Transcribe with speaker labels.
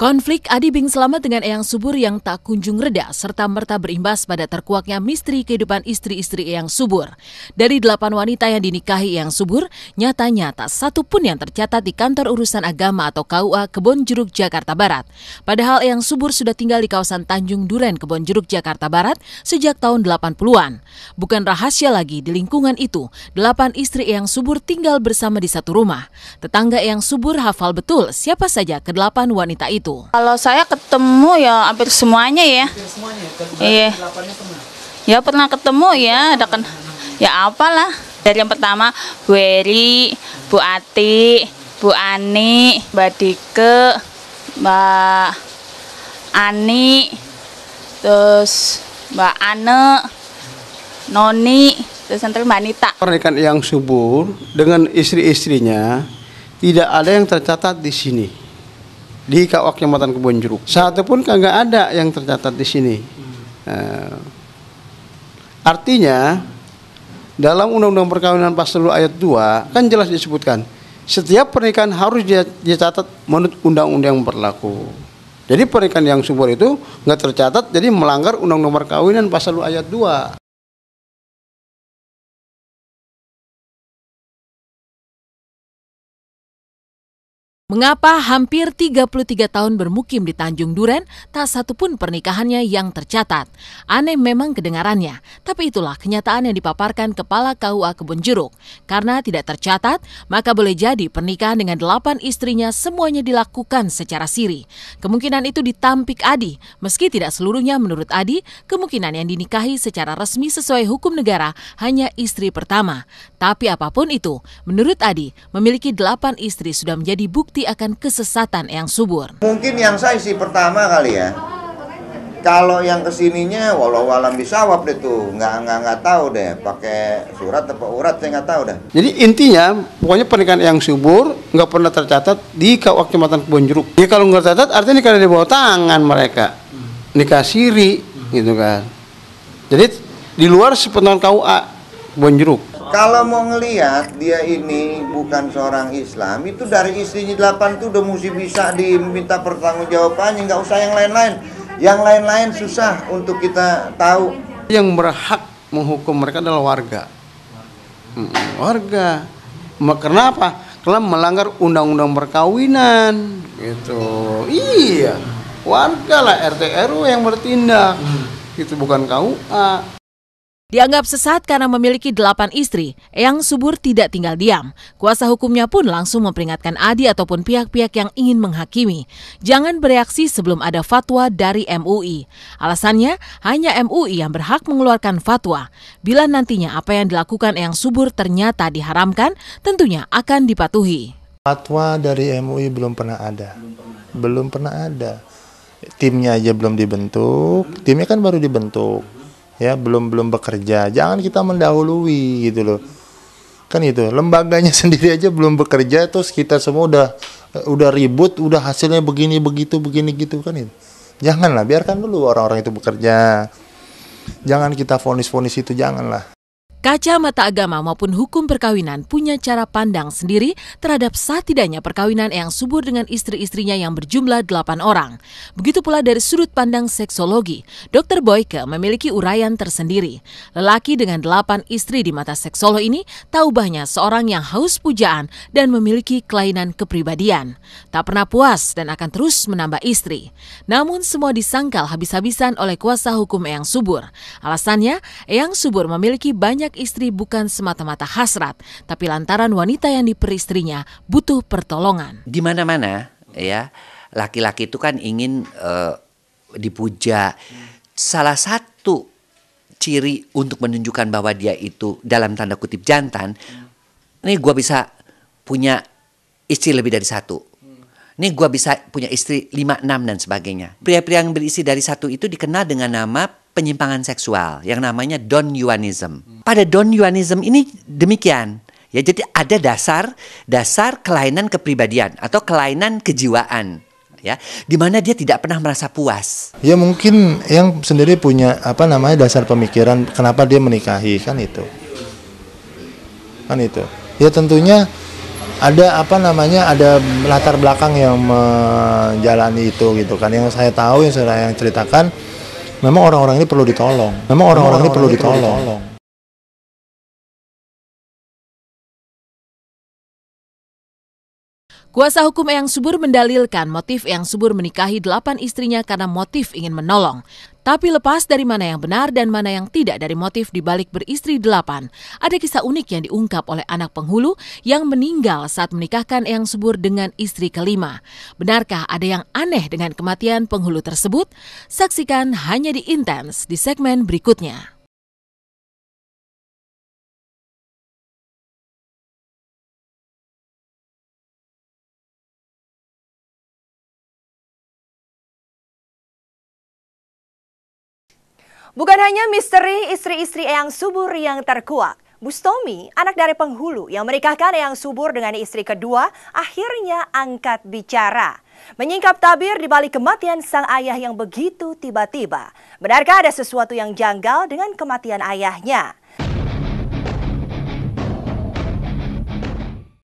Speaker 1: Konflik Adi Bing Slamet dengan Eyang Subur yang tak kunjung reda serta-merta berimbas pada terkuaknya misteri kehidupan istri-istri Eyang Subur. Dari 8 wanita yang dinikahi Eyang Subur, nyatanya tak satu pun yang tercatat di Kantor Urusan Agama atau KUA Kebonjeruk, Jakarta Barat. Padahal Eyang Subur sudah tinggal di kawasan Tanjung Duren, Kebonjeruk, Jakarta Barat sejak tahun 80-an. Bukan rahasia lagi di lingkungan itu, 8 istri Eyang Subur tinggal bersama di satu rumah. Tetangga Eyang Subur hafal betul siapa saja ke-8 wanita itu.
Speaker 2: Kalau saya ketemu ya hampir semuanya ya.
Speaker 3: Hampir semuanya.
Speaker 2: Iya. Ya pernah ketemu ya, ada kan. Ya apalah. Dari yang pertama Bu Eri, Bu Ati, Bu Ani, Mbak Dike, Mbak Ani, terus Mbak Ane, Noni, terus nanti Mbak Anita.
Speaker 3: Pernikahan Eyang Subur dengan istri-istrinya tidak ada yang tercatat di sini. Di KUA Kecamatan Kebonjeruk. Satu pun kagak ada yang tercatat di sini. Artinya dalam Undang-Undang Perkawinan Pasal 2 ayat 2 kan jelas disebutkan setiap pernikahan harus dicatat menurut undang-undang yang berlaku. Jadi pernikahan Eyang Subur itu nggak tercatat, jadi melanggar Undang-Undang Perkawinan Pasal 2 ayat 2.
Speaker 1: Mengapa hampir 33 tahun bermukim di Tanjung Duren, tak satu pun pernikahannya yang tercatat? Aneh memang kedengarannya, tapi itulah kenyataan yang dipaparkan Kepala KUA Kebonjeruk. Karena tidak tercatat, maka boleh jadi pernikahan dengan 8 istrinya semuanya dilakukan secara siri. Kemungkinan itu ditampik Adi, meski tidak seluruhnya menurut Adi, kemungkinan yang dinikahi secara resmi sesuai hukum negara hanya istri pertama. Tapi apapun itu, menurut Adi, memiliki 8 istri sudah menjadi bukti akan kesesatan Eyang Subur.
Speaker 4: Mungkin yang saya istri pertama kali ya. Kalau yang kesininya walau alam bisawab deh tuh, nggak tahu deh pakai surat atau urat, saya nggak tahu dah.
Speaker 3: Jadi intinya pokoknya pernikahan Eyang Subur nggak pernah tercatat di KUA Kecamatan Kebonjeruk. Ya kalau nggak tercatat artinya nikah di bawah tangan mereka, nikah siri gitu kan. Jadi di luar sepengetahuan KUA Kebonjeruk.
Speaker 4: Kalau mau ngelihat dia ini bukan seorang Islam, itu dari istrinya 8 tuh udah mesti bisa diminta pertanggungjawabannya, nggak usah yang lain-lain. Yang lain-lain susah untuk kita tahu.
Speaker 3: Yang berhak menghukum mereka adalah warga. Warga. Kenapa? Karena melanggar undang-undang perkawinan. Gitu. Iya. Warga lah, RT RW yang bertindak. Itu bukan KUA.
Speaker 1: Dianggap sesat karena memiliki 8 istri, Eyang Subur tidak tinggal diam. Kuasa hukumnya pun langsung memperingatkan Adi ataupun pihak-pihak yang ingin menghakimi. Jangan bereaksi sebelum ada fatwa dari MUI. Alasannya, hanya MUI yang berhak mengeluarkan fatwa. Bila nantinya apa yang dilakukan Eyang Subur ternyata diharamkan, tentunya akan dipatuhi.
Speaker 5: Fatwa dari MUI belum pernah ada. Belum pernah ada. Timnya aja belum dibentuk, timnya kan baru dibentuk. Ya, belum bekerja. Jangan kita mendahului gitu loh. Kan itu, lembaganya sendiri aja belum bekerja, terus kita semua udah ribut, udah hasilnya begini begitu begini gitu kan itu. Janganlah, biarkan dulu orang-orang itu bekerja. Jangan kita vonis-vonis itu, janganlah.
Speaker 1: Kacamata agama maupun hukum perkawinan punya cara pandang sendiri terhadap sah tidaknya perkawinan Eyang Subur dengan istri-istrinya yang berjumlah 8 orang. Begitu pula dari sudut pandang seksologi, Dr. Boyke memiliki uraian tersendiri. Lelaki dengan 8 istri di mata seksolog ini tak ubahnya seorang yang haus pujaan dan memiliki kelainan kepribadian. Tak pernah puas dan akan terus menambah istri. Namun semua disangkal habis-habisan oleh kuasa hukum Eyang Subur. Alasannya, Eyang Subur memiliki banyak istri bukan semata-mata hasrat, tapi lantaran wanita yang diperistrinya butuh pertolongan.
Speaker 6: Di mana-mana ya, laki-laki itu kan ingin dipuja. Salah satu ciri untuk menunjukkan bahwa dia itu dalam tanda kutip jantan, nih gue bisa punya istri lebih dari satu. Nih gue bisa punya istri 5, 6 dan sebagainya. Pria-pria yang beristri dari satu itu dikenal dengan nama penyimpangan seksual yang namanya Don-Juanism. Pada Don-Juanism ini demikian. Ya, jadi ada dasar kelainan kepribadian atau kelainan kejiwaan, ya, di mana dia tidak pernah merasa puas.
Speaker 5: Ya mungkin yang sendiri punya dasar pemikiran kenapa dia menikahi kan itu. Ya tentunya ada apa namanya, ada latar belakang yang menjalani itu gitu kan. Yang saya tahu, yang saya ceritakan, memang orang-orang ini perlu ditolong.
Speaker 1: Kuasa hukum Eyang Subur mendalilkan motif Eyang Subur menikahi 8 istrinya karena motif ingin menolong. Tapi lepas dari mana yang benar dan mana yang tidak dari motif dibalik beristri 8, ada kisah unik yang diungkap oleh anak penghulu yang meninggal saat menikahkan Eyang Subur dengan istri kelima. Benarkah ada yang aneh dengan kematian penghulu tersebut? Saksikan hanya di Intens di segmen berikutnya.
Speaker 7: Bukan hanya misteri istri-istri Eyang Subur yang terkuak, Bustomi, anak dari penghulu yang menikahkan Eyang Subur dengan istri kedua, akhirnya angkat bicara. Menyingkap tabir di balik kematian sang ayah yang begitu tiba-tiba. Benarkah ada sesuatu yang janggal dengan kematian ayahnya?